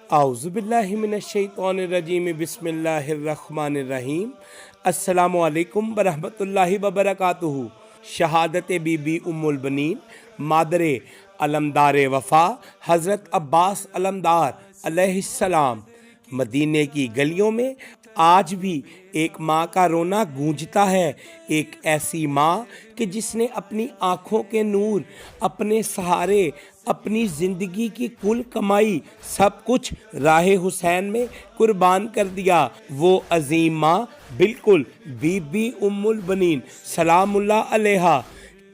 आउज़ुबिल्लाहि मिनश्शैतानिर्रजीम बिस्मिल्लाहिर्रहमानिर्रहीम। अस्सलामु अलैकुम वरहमतुल्लाहि वबरकातुहू। शहादत बीबी उम्मुल बनीन मादरे अलमदार वफ़ा हज़रत अब्बास अलमदार अलैहिस्सलाम। मदीने की गलियों में आज भी एक माँ का रोना गूंजता है, एक ऐसी माँ कि जिसने अपनी आँखों के नूर, अपने सहारे, अपनी ज़िंदगी की कुल कमाई सब कुछ राह हुसैन में कुर्बान कर दिया। वो अजीम माँ बिल्कुल बीबी उम्मुल बनीन सलामुल्लाह अलैहा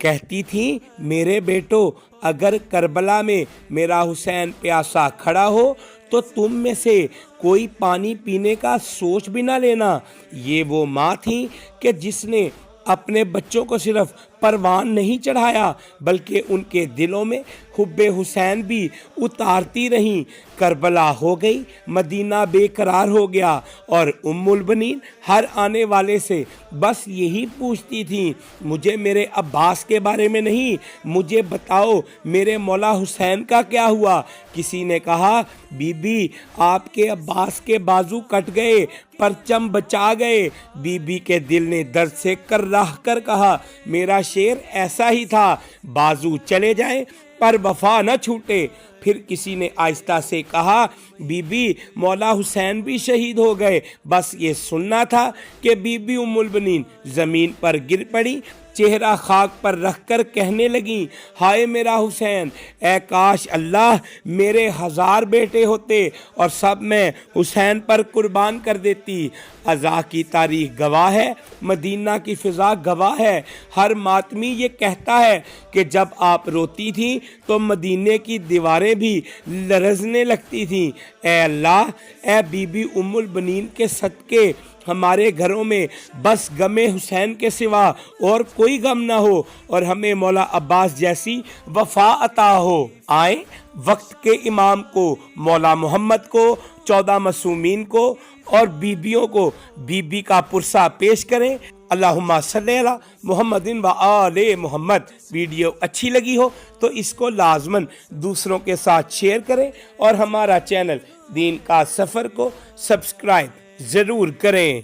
कहती थी, मेरे बेटो अगर करबला में मेरा हुसैन प्यासा खड़ा हो तो तुम में से कोई पानी पीने का सोच भी ना लेना। ये वो माँ थी कि जिसने अपने बच्चों को सिर्फ परवान नहीं चढ़ाया बल्कि उनके दिलों में हुब्बे हुसैन भी उतारती रहीं। करबला हो गई, मदीना बेकरार हो गया और उम्मुल बनीन हर आने वाले से बस यही पूछती थी, मुझे मेरे अब्बास के बारे में नहीं, मुझे बताओ मेरे मौला हुसैन का क्या हुआ। किसी ने कहा, बीबी आपके अब्बास के बाजू कट गए, परचम बचा गए। बीबी के दिल ने दर्द से कर्राह कर कहा, मेरा शेर ऐसा ही था, बाजू चले जाए पर वफा न छूटे। फिर किसी ने आहिस्ता से कहा, बीबी मौला हुसैन भी शहीद हो गए। बस ये सुनना था कि बीबी उम्मुल बनीन ज़मीन पर गिर पड़ी, चेहरा खाक पर रखकर कहने लगी, हाय मेरा हुसैन, ए काश अल्लाह मेरे 1000 बेटे होते और सब मैं हुसैन पर कुर्बान कर देती। अज़ा की तारीख गवाह है, मदीना की फ़िज़ा गवाह है। हर मातमी ये कहता है कि जब आप रोती थी तो मदीने की दीवारें भी लरज़ने लगती थीं। ए अल्लाह, ए बीबी उम्मुल बनीन के सदके हमारे घरों में बस गमे हुसैन के सिवा और कोई गम ना हो और हमें मौला अब्बास जैसी वफा अता हो। आए वक्त के इमाम को, मौला मोहम्मद को, 14 मासूमीन को और बीबियों को बीबी का पुरसा पेश करें। अल्लाहुम्मा सल्ली अला मुहम्मदिन व आले मोहम्मद। वीडियो अच्छी लगी हो तो इसको लाजमन दूसरों के साथ शेयर करें और हमारा चैनल दीन का सफ़र को सब्सक्राइब ज़रूर करें।